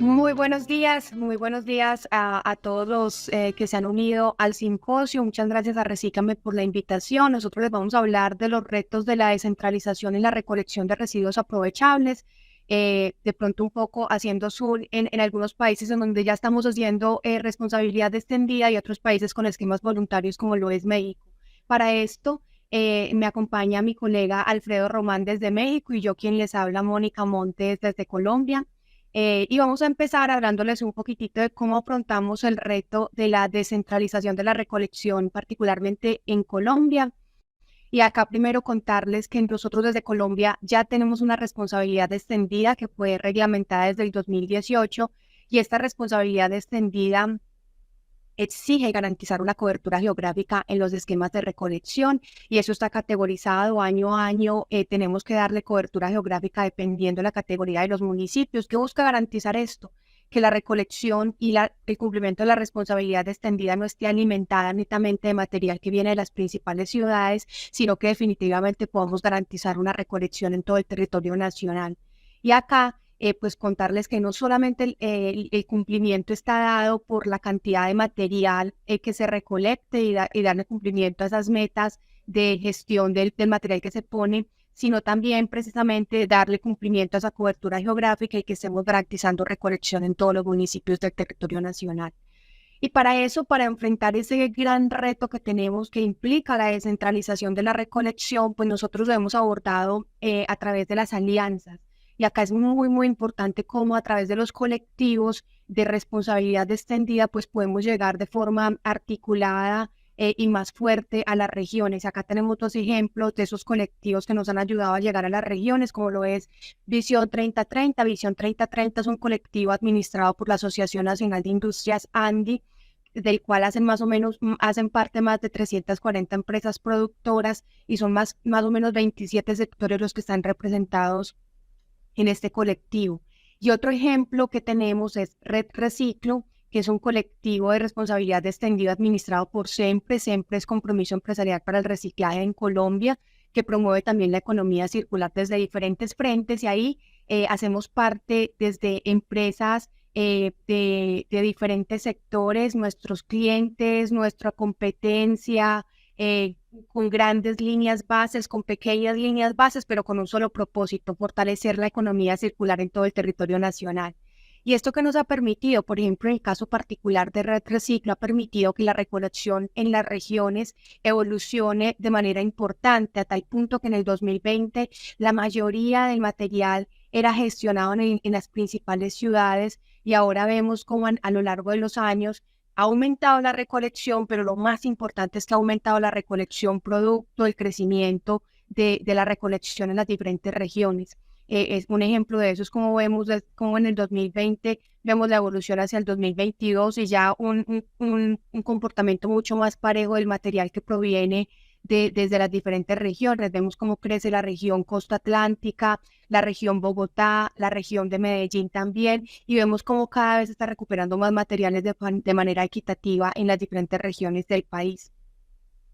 Muy buenos días a todos los que se han unido al simposio. Muchas gracias a Recícame por la invitación. Nosotros les vamos a hablar de los retos de la descentralización y la recolección de residuos aprovechables. De pronto un poco haciendo zoom en algunos países en donde ya estamos haciendo responsabilidad extendida y otros países con esquemas voluntarios como lo es México. Para esto me acompaña mi colega Alfredo Román desde México y yo quien les habla, Mónica Montes desde Colombia. Y vamos a empezar hablándoles un poquitito de cómo afrontamos el reto de la descentralización de la recolección, particularmente en Colombia. Y acá primero contarles que nosotros desde Colombia ya tenemos una responsabilidad extendida que fue reglamentada desde el 2018 y esta responsabilidad extendida exige garantizar una cobertura geográfica en los esquemas de recolección y eso está categorizado año a año. Tenemos que darle cobertura geográfica dependiendo de la categoría de los municipios. ¿Qué busca garantizar esto? Que la recolección y el cumplimiento de la responsabilidad extendida no esté alimentada netamente de material que viene de las principales ciudades, sino que definitivamente podamos garantizar una recolección en todo el territorio nacional. Y acá pues contarles que no solamente el cumplimiento está dado por la cantidad de material que se recolecte y darle cumplimiento a esas metas de gestión del material que se pone, sino también precisamente darle cumplimiento a esa cobertura geográfica y que estemos garantizando recolección en todos los municipios del territorio nacional. Y para eso, para enfrentar ese gran reto que tenemos que implica la descentralización de la recolección, pues nosotros lo hemos abordado a través de las alianzas. Y acá es muy importante cómo a través de los colectivos de responsabilidad extendida, pues podemos llegar de forma articulada y más fuerte a las regiones. Acá tenemos dos ejemplos de esos colectivos que nos han ayudado a llegar a las regiones, como lo es Visión 3030. Visión 3030 es un colectivo administrado por la Asociación Nacional de Industrias ANDI, del cual hacen parte más de 340 empresas productoras y son más o menos 27 sectores los que están representados en este colectivo. Y otro ejemplo que tenemos es Red Reciclo, que es un colectivo de responsabilidad extendida administrado por SEMPRE. SEMPRE es Compromiso Empresarial para el Reciclaje en Colombia, que promueve también la economía circular desde diferentes frentes y ahí hacemos parte desde empresas de diferentes sectores, nuestros clientes, nuestra competencia, con grandes líneas bases, con pequeñas líneas bases, pero con un solo propósito: fortalecer la economía circular en todo el territorio nacional. Y esto que nos ha permitido, por ejemplo, en el caso particular de Red Reciclo, ha permitido que la recolección en las regiones evolucione de manera importante, a tal punto que en el 2020 la mayoría del material era gestionado en las principales ciudades y ahora vemos cómo a lo largo de los años ha aumentado la recolección, pero lo más importante es que ha aumentado la recolección producto del crecimiento de la recolección en las diferentes regiones. Es un ejemplo de eso, es como vemos como en el 2020 vemos la evolución hacia el 2022 y ya un comportamiento mucho más parejo del material que proviene desde las diferentes regiones. Vemos cómo crece la región Costa Atlántica, la región Bogotá, la región de Medellín también, y vemos cómo cada vez se está recuperando más materiales de manera equitativa en las diferentes regiones del país.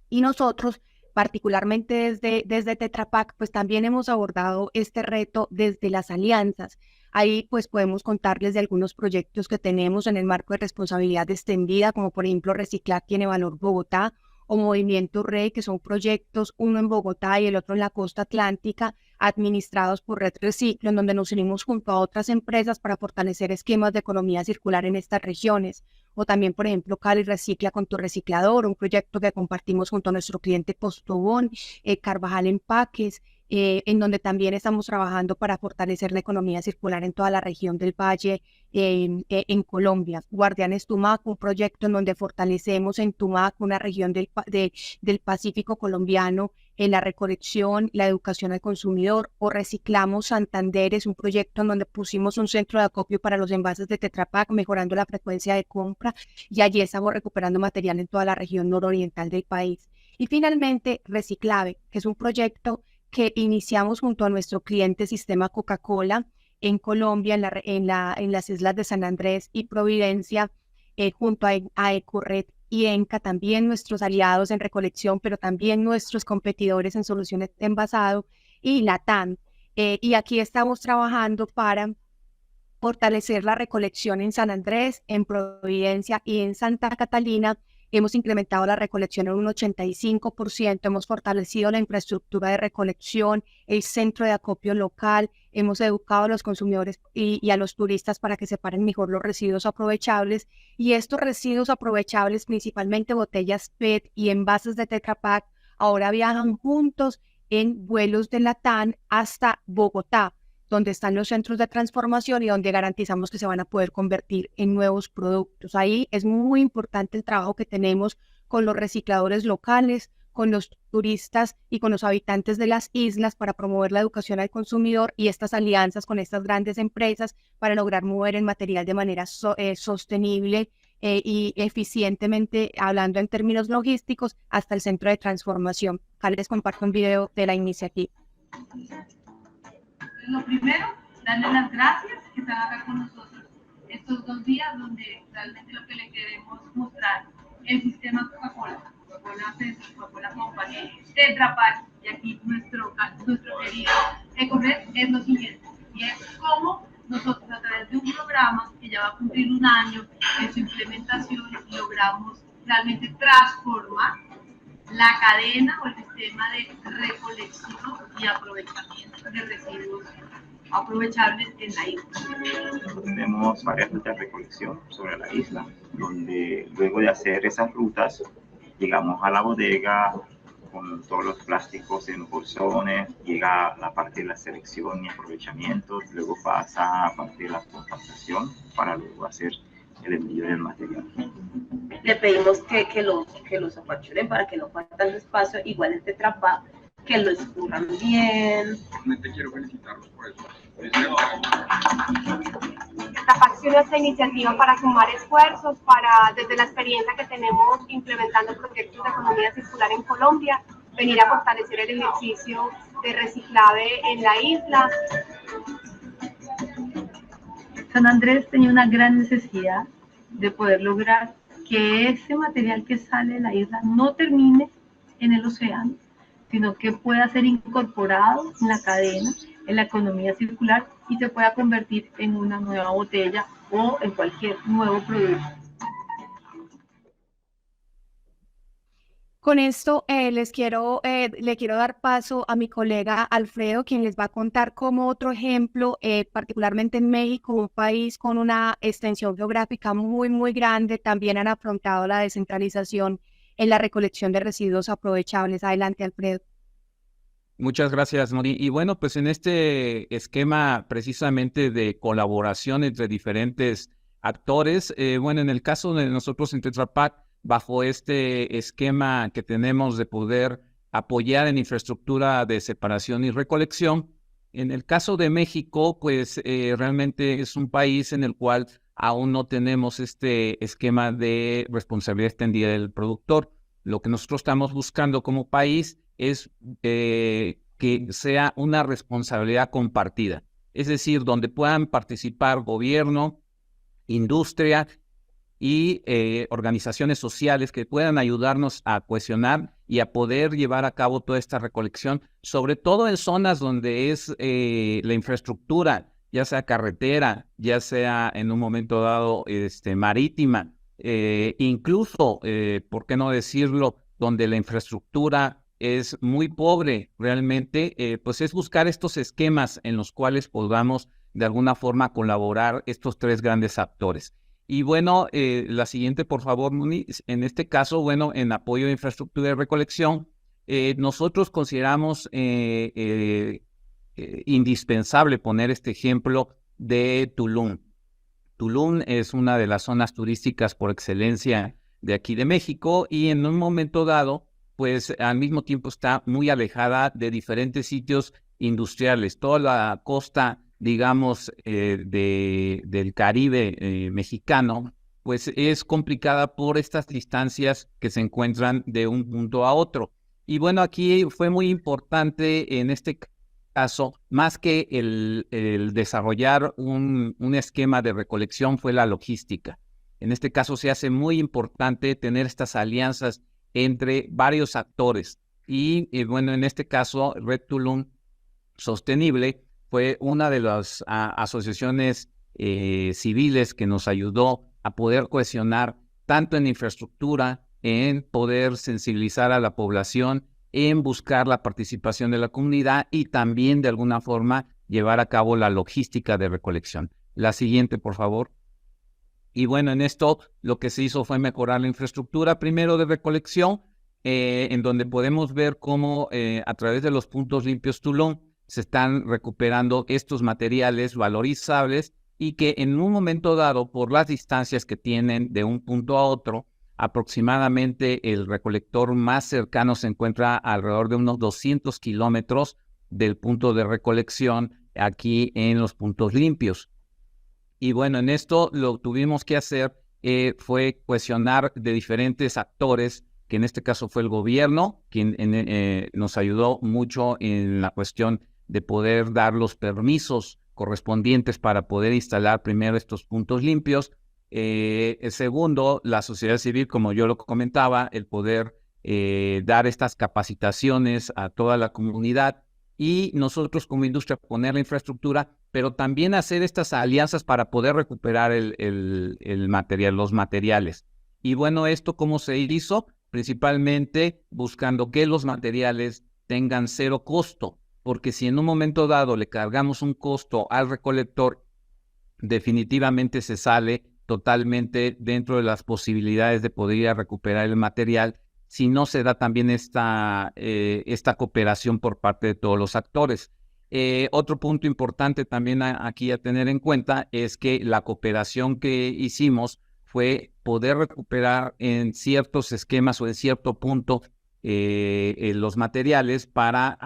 Y nosotros, particularmente desde Tetra Pak, pues también hemos abordado este reto desde las alianzas. Ahí pues podemos contarles de algunos proyectos que tenemos en el marco de responsabilidad extendida, como por ejemplo Reciclar Tiene Valor Bogotá o Movimiento Rey, que son proyectos, uno en Bogotá y el otro en la costa atlántica, administrados por Red Reciclo, en donde nos unimos junto a otras empresas para fortalecer esquemas de economía circular en estas regiones. O también, por ejemplo, Cali Recicla con tu reciclador, un proyecto que compartimos junto a nuestro cliente Postobón, Carvajal Empaques, en donde también estamos trabajando para fortalecer la economía circular en toda la región del Valle, en Colombia. Guardianes Tumaco, un proyecto en donde fortalecemos en Tumaco, una región del Pacífico colombiano, en la recolección, la educación al consumidor. O Reciclamos Santander, es un proyecto en donde pusimos un centro de acopio para los envases de Tetra Pak, mejorando la frecuencia de compra, y allí estamos recuperando material en toda la región nororiental del país. Y finalmente, Reciclave, que es un proyecto que iniciamos junto a nuestro cliente Sistema Coca-Cola en Colombia, en las islas de San Andrés y Providencia, junto a Ecored y ENCA, también nuestros aliados en recolección, pero también nuestros competidores en soluciones de envasado, y LATAM. Y aquí estamos trabajando para fortalecer la recolección en San Andrés, en Providencia y en Santa Catalina. Hemos incrementado la recolección en un 85%, hemos fortalecido la infraestructura de recolección, el centro de acopio local, hemos educado a los consumidores y a los turistas para que separen mejor los residuos aprovechables. Y estos residuos aprovechables, principalmente botellas PET y envases de Tetra Pak, ahora viajan juntos en vuelos de LATAM hasta Bogotá, donde están los centros de transformación y donde garantizamos que se van a poder convertir en nuevos productos. Ahí es muy importante el trabajo que tenemos con los recicladores locales, con los turistas y con los habitantes de las islas para promover la educación al consumidor y estas alianzas con estas grandes empresas para lograr mover el material de manera sostenible y eficientemente, hablando en términos logísticos, hasta el centro de transformación. Acá les comparto un video de la iniciativa. Lo primero, darle las gracias que están acá con nosotros estos 2 días, donde realmente lo que le queremos mostrar, el sistema Coca-Cola, Coca-Cola Centro, Coca-Cola Company, Tetra Pak, y aquí nuestro querido EcoRed, es lo siguiente, y es cómo nosotros a través de un programa que ya va a cumplir 1 año en su implementación, logramos realmente transformar la cadena o el sistema de recolección y aprovechamiento de residuos aprovechables en la isla. Tenemos varias rutas de recolección sobre la isla, donde luego de hacer esas rutas llegamos a la bodega con todos los plásticos en bolsones, llega la parte de la selección y aprovechamiento, luego pasa a parte de la compactación para luego hacer el envío del material. Le pedimos que los apachuren para que no falten espacio, igual el Tetra Pak, que lo escurran bien. Realmente quiero felicitarlos por eso. Tetra Pak tiene esta iniciativa para sumar esfuerzos, desde la experiencia que tenemos implementando proyectos de economía circular en Colombia, venir a fortalecer el ejercicio de reciclaje en la isla. San Andrés tenía una gran necesidad de poder lograr que ese material que sale de la isla no termine en el océano, sino que pueda ser incorporado en la cadena, en la economía circular y se pueda convertir en una nueva botella o en cualquier nuevo producto. Con esto le quiero dar paso a mi colega Alfredo, quien les va a contar cómo otro ejemplo, particularmente en México, un país con una extensión geográfica muy, muy grande, también han afrontado la descentralización en la recolección de residuos aprovechables. Adelante, Alfredo. Muchas gracias, Mori. Y bueno, pues en este esquema precisamente de colaboración entre diferentes actores, bueno, en el caso de nosotros en Tetra Pak, bajo este esquema que tenemos de poder apoyar en infraestructura de separación y recolección. En el caso de México, pues realmente es un país en el cual aún no tenemos este esquema de responsabilidad extendida del productor. Lo que nosotros estamos buscando como país es que sea una responsabilidad compartida, es decir, donde puedan participar gobierno, industria y organizaciones sociales que puedan ayudarnos a cohesionar y a poder llevar a cabo toda esta recolección, sobre todo en zonas donde es la infraestructura, ya sea carretera, ya sea en un momento dado marítima, incluso, ¿por qué no decirlo?, donde la infraestructura es muy pobre realmente, pues es buscar estos esquemas en los cuales podamos de alguna forma colaborar estos 3 grandes actores. Y bueno, la siguiente, por favor, Muni. En este caso, bueno, en apoyo de infraestructura de recolección, nosotros consideramos indispensable poner este ejemplo de Tulum. Tulum es una de las zonas turísticas por excelencia de aquí de México y en un momento dado, pues al mismo tiempo está muy alejada de diferentes sitios industriales. Toda la costa, digamos, del Caribe mexicano, pues es complicada por estas distancias que se encuentran de un punto a otro. Y bueno, aquí fue muy importante en este caso, más que el desarrollar un esquema de recolección, fue la logística. En este caso se hace muy importante tener estas alianzas entre varios actores. Y bueno, en este caso, Red Tulum Sostenible fue una de las asociaciones civiles que nos ayudó a poder cohesionar tanto en infraestructura, en poder sensibilizar a la población, en buscar la participación de la comunidad y también de alguna forma llevar a cabo la logística de recolección. La siguiente, por favor. Y bueno, en esto lo que se hizo fue mejorar la infraestructura primero de recolección, en donde podemos ver cómo a través de los puntos limpios Tulum se están recuperando estos materiales valorizables y que en un momento dado, por las distancias que tienen de un punto a otro, aproximadamente el recolector más cercano se encuentra alrededor de unos 200 kilómetros del punto de recolección aquí en los puntos limpios. Y bueno, en esto lo tuvimos que hacer fue cohesionar de diferentes actores, que en este caso fue el gobierno, quien nos ayudó mucho en la cuestión de poder dar los permisos correspondientes para poder instalar primero estos puntos limpios. El segundo, la sociedad civil, como yo lo comentaba, el poder dar estas capacitaciones a toda la comunidad y nosotros como industria poner la infraestructura, pero también hacer estas alianzas para poder recuperar el material, los materiales. Y bueno, ¿esto cómo se hizo? Principalmente buscando que los materiales tengan cero costo, porque si en un momento dado le cargamos un costo al recolector, definitivamente se sale totalmente dentro de las posibilidades de poder recuperar el material si no se da también esta cooperación por parte de todos los actores. Otro punto importante también aquí a tener en cuenta es que la cooperación que hicimos fue poder recuperar en ciertos esquemas o en cierto punto los materiales para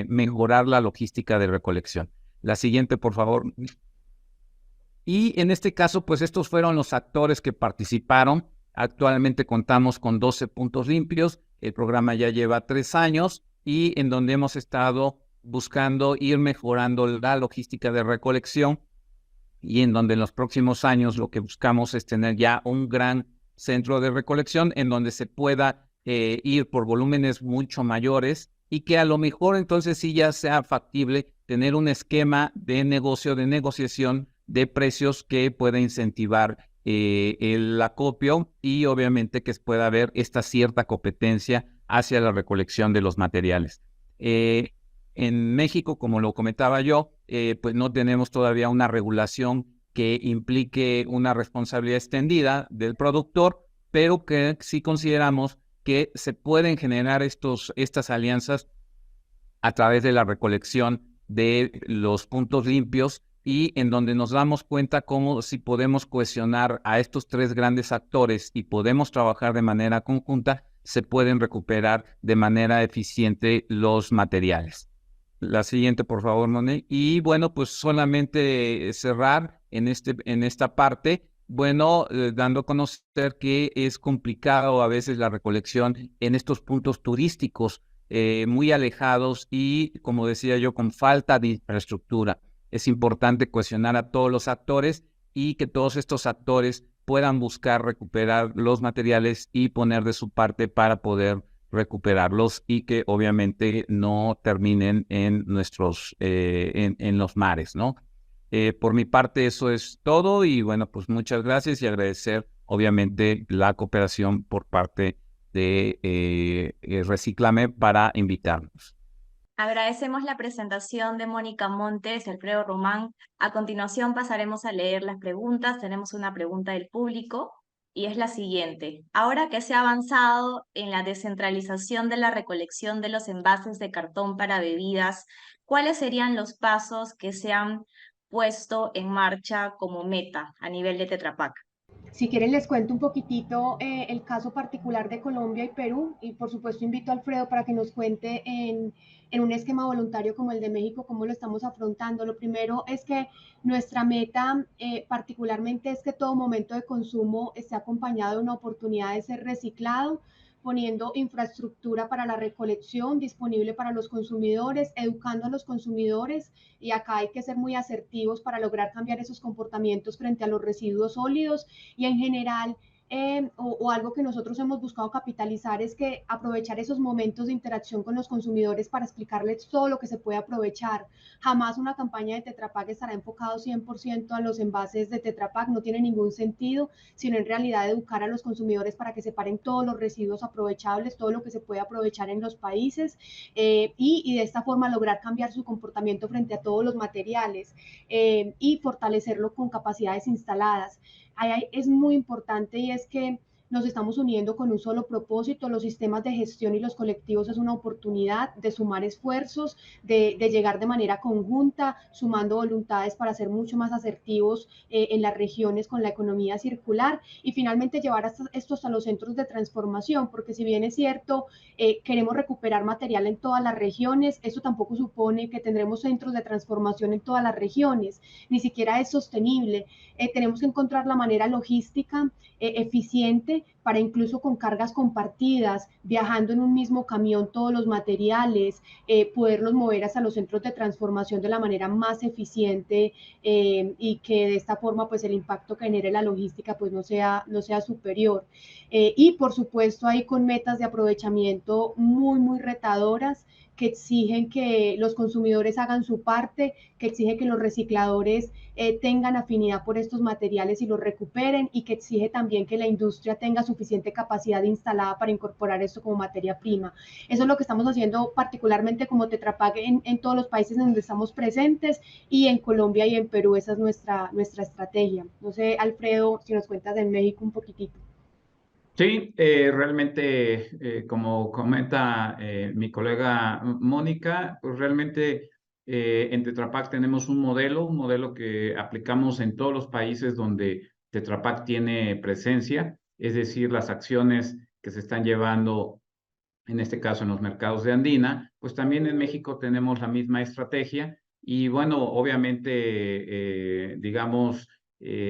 mejorar la logística de recolección. La siguiente, por favor. Y en este caso, pues estos fueron los actores que participaron. Actualmente contamos con 12 puntos limpios. El programa ya lleva 3 años y en donde hemos estado buscando ir mejorando la logística de recolección y en donde en los próximos años lo que buscamos es tener ya un gran centro de recolección en donde se pueda ir por volúmenes mucho mayores y que a lo mejor entonces sí ya sea factible tener un esquema de negocio, de negociación de precios que pueda incentivar el acopio y obviamente que pueda haber esta cierta competencia hacia la recolección de los materiales. En México, como lo comentaba yo, pues no tenemos todavía una regulación que implique una responsabilidad extendida del productor, pero que sí consideramos que se pueden generar estas alianzas a través de la recolección de los puntos limpios y en donde nos damos cuenta cómo si podemos cohesionar a estos 3 grandes actores y podemos trabajar de manera conjunta, se pueden recuperar de manera eficiente los materiales. La siguiente, por favor, Moni. Y bueno, pues solamente cerrar en esta parte, bueno, dando a conocer que es complicado a veces la recolección en estos puntos turísticos muy alejados y, como decía yo, con falta de infraestructura. Es importante cohesionar a todos los actores y que todos estos actores puedan buscar recuperar los materiales y poner de su parte para poder recuperarlos y que obviamente no terminen en en los mares, ¿no? Por mi parte eso es todo y bueno, pues muchas gracias y agradecer obviamente la cooperación por parte de Recíclame para invitarnos. Agradecemos la presentación de Mónica Montes y Alfredo Román. A continuación pasaremos a leer las preguntas. Tenemos una pregunta del público y es la siguiente. Ahora que se ha avanzado en la descentralización de la recolección de los envases de cartón para bebidas, ¿cuáles serían los pasos que se han puesto en marcha como meta a nivel de Tetra Pak? Si quieren les cuento un poquitito el caso particular de Colombia y Perú y por supuesto invito a Alfredo para que nos cuente en un esquema voluntario como el de México cómo lo estamos afrontando. Lo primero es que nuestra meta particularmente es que todo momento de consumo esté acompañado de una oportunidad de ser reciclado, poniendo infraestructura para la recolección disponible para los consumidores, educando a los consumidores y acá hay que ser muy asertivos para lograr cambiar esos comportamientos frente a los residuos sólidos y en general o algo que nosotros hemos buscado capitalizar es que aprovechar esos momentos de interacción con los consumidores para explicarles todo lo que se puede aprovechar. Jamás una campaña de Tetra Pak estará enfocado 100% a los envases de Tetra Pak, no tiene ningún sentido, sino en realidad educar a los consumidores para que separen todos los residuos aprovechables, todo lo que se puede aprovechar en los países, y de esta forma lograr cambiar su comportamiento frente a todos los materiales, y fortalecerlo con capacidades instaladas. Ahí es muy importante, y es que nos estamos uniendo con un solo propósito. Los sistemas de gestión y los colectivos es una oportunidad de sumar esfuerzos, de llegar de manera conjunta, sumando voluntades para ser mucho más asertivos en las regiones con la economía circular, y finalmente llevar estos a los centros de transformación, porque si bien es cierto, queremos recuperar material en todas las regiones, eso tampoco supone que tendremos centros de transformación en todas las regiones, ni siquiera es sostenible. Tenemos que encontrar la manera logística eficiente para, incluso con cargas compartidas, viajando en un mismo camión todos los materiales, poderlos mover hasta los centros de transformación de la manera más eficiente, y que de esta forma pues el impacto que genere la logística pues no sea superior. Y por supuesto ahí con metas de aprovechamiento muy retadoras, que exigen que los consumidores hagan su parte, que exige que los recicladores tengan afinidad por estos materiales y los recuperen, y que exige también que la industria tenga suficiente capacidad instalada para incorporar esto como materia prima. Eso es lo que estamos haciendo particularmente como Tetra Pak en todos los países en donde estamos presentes, y en Colombia y en Perú esa es nuestra estrategia. No sé, Alfredo, si nos cuentas de México un poquitito. Sí, realmente, como comenta mi colega Mónica, pues realmente en Tetra Pak tenemos un modelo que aplicamos en todos los países donde Tetra Pak tiene presencia, es decir, las acciones que se están llevando, en este caso en los mercados de Andina, pues también en México tenemos la misma estrategia y bueno, obviamente, digamos,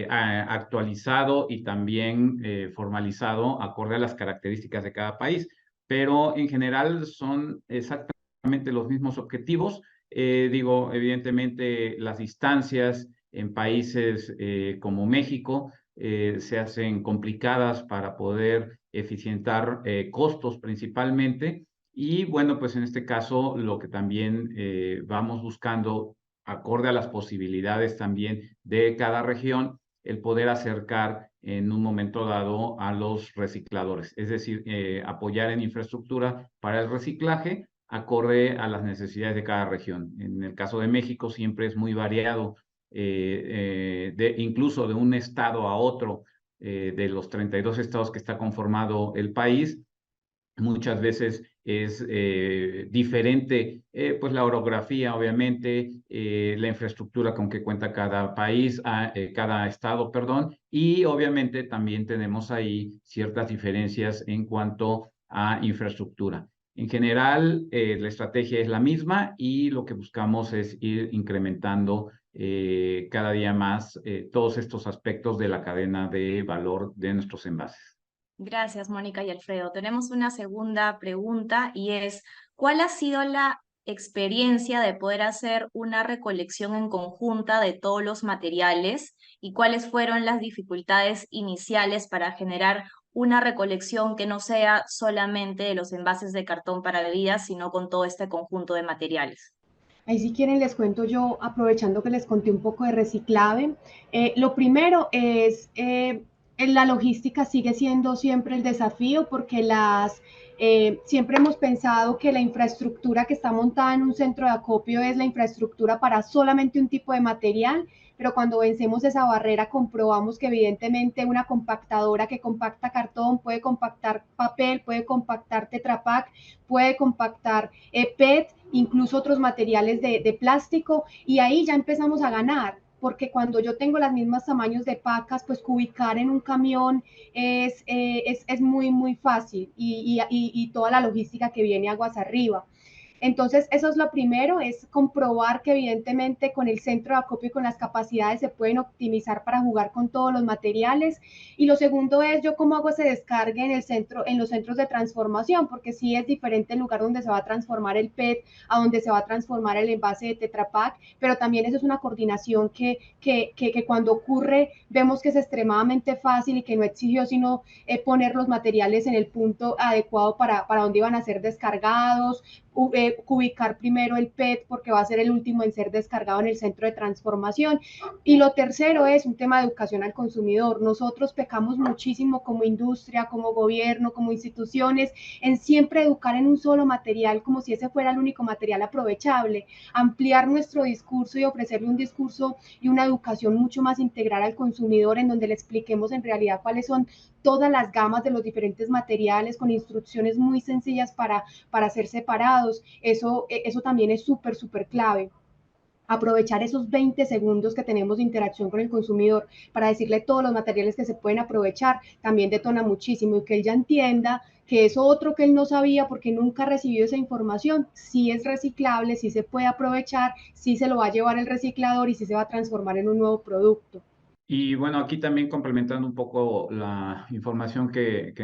actualizado y también formalizado acorde a las características de cada país, pero en general son exactamente los mismos objetivos. Digo, evidentemente las distancias en países como México se hacen complicadas para poder eficientar costos principalmente. Y bueno, pues en este caso lo que también vamos buscando, acorde a las posibilidades también de cada región, el poder acercar en un momento dado a los recicladores, es decir, apoyar en infraestructura para el reciclaje acorde a las necesidades de cada región. En el caso de México siempre es muy variado, incluso de un estado a otro, de los 32 estados que está conformado el país, muchas veces es diferente, pues la orografía, obviamente, la infraestructura con que cuenta cada país, cada estado, perdón, y obviamente también tenemos ahí ciertas diferencias en cuanto a infraestructura. En general, la estrategia es la misma y lo que buscamos es ir incrementando cada día más todos estos aspectos de la cadena de valor de nuestros envases. Gracias, Mónica y Alfredo. Tenemos una segunda pregunta y es, ¿cuál ha sido la experiencia de poder hacer una recolección en conjunta de todos los materiales y cuáles fueron las dificultades iniciales para generar una recolección que no sea solamente de los envases de cartón para bebidas, sino con todo este conjunto de materiales? Ahí si quieren les cuento yo, aprovechando que les conté un poco de reciclable. Lo primero es, la logística sigue siendo siempre el desafío, porque siempre hemos pensado que la infraestructura que está montada en un centro de acopio es la infraestructura para solamente un tipo de material, pero cuando vencemos esa barrera comprobamos que evidentemente una compactadora que compacta cartón puede compactar papel, puede compactar Tetra Pak, puede compactar PET, incluso otros materiales de plástico, y ahí ya empezamos a ganar, porque cuando yo tengo los mismos tamaños de pacas, pues ubicar en un camión es muy fácil, y toda la logística que viene aguas arriba. Entonces, eso es lo primero, es comprobar que evidentemente con el centro de acopio y con las capacidades se pueden optimizar para jugar con todos los materiales. Y lo segundo es yo cómo hago ese descargue en el centro, en los centros de transformación, porque sí es diferente el lugar donde se va a transformar el PET a donde se va a transformar el envase de Tetra Pak, pero también eso es una coordinación que cuando ocurre vemos que es extremadamente fácil y que no exigió sino poner los materiales en el punto adecuado para donde iban a ser descargados, ubicar primero el PET porque va a ser el último en ser descargado en el centro de transformación. Y lo tercero es un tema de educación al consumidor. Nosotros pecamos muchísimo como industria, como gobierno, como instituciones, en siempre educar en un solo material como si ese fuera el único material aprovechable, ampliar nuestro discurso y ofrecerle un discurso y una educación mucho más integral al consumidor en donde le expliquemos en realidad cuáles son todas las gamas de los diferentes materiales con instrucciones muy sencillas para ser separados. Eso también es súper, súper clave. Aprovechar esos 20 segundos que tenemos de interacción con el consumidor para decirle todos los materiales que se pueden aprovechar, también detona muchísimo y que él ya entienda que eso otro que él no sabía porque nunca recibió esa información, sí es reciclable, sí se puede aprovechar, sí se lo va a llevar el reciclador y sí se va a transformar en un nuevo producto. Y bueno, aquí también complementando un poco la información que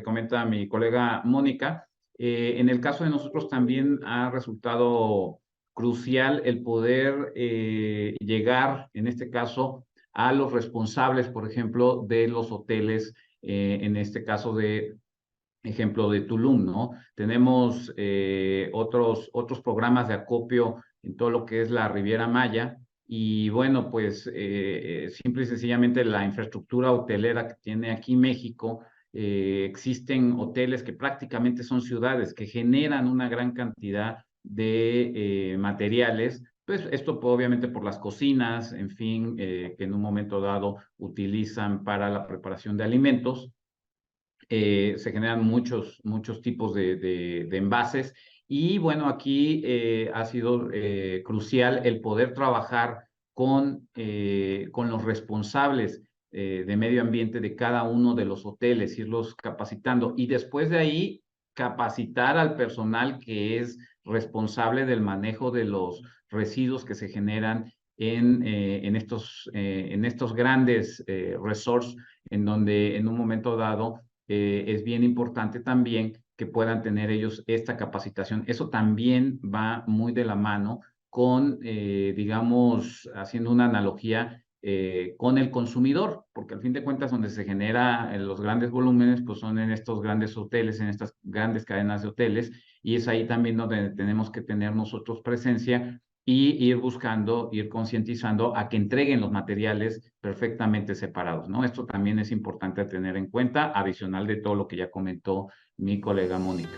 comenta mi colega Mónica, en el caso de nosotros también ha resultado crucial el poder llegar, en este caso, a los responsables, por ejemplo, de los hoteles, en este caso de ejemplo de Tulum, ¿no? Tenemos otros programas de acopio en todo lo que es la Riviera Maya. Y bueno, pues simple y sencillamente la infraestructura hotelera que tiene aquí México, existen hoteles que prácticamente son ciudades que generan una gran cantidad de materiales. Pues esto obviamente por las cocinas, en fin, que en un momento dado utilizan para la preparación de alimentos. Se generan muchos tipos de envases y bueno, aquí ha sido crucial el poder trabajar con los responsables de medio ambiente de cada uno de los hoteles, irlos capacitando y después de ahí capacitar al personal que es responsable del manejo de los residuos que se generan en estos grandes resorts en donde en un momento dado es bien importante también que puedan tener ellos esta capacitación. Eso también va muy de la mano con, digamos, haciendo una analogía con el consumidor, porque al fin de cuentas donde se genera los grandes volúmenes, pues son en estos grandes hoteles, en estas grandes cadenas de hoteles, y es ahí también donde tenemos que tener nosotros presencia y ir buscando, ir concientizando a que entreguen los materiales perfectamente separados, ¿no? Esto también es importante tener en cuenta, adicional de todo lo que ya comentó mi colega Mónica.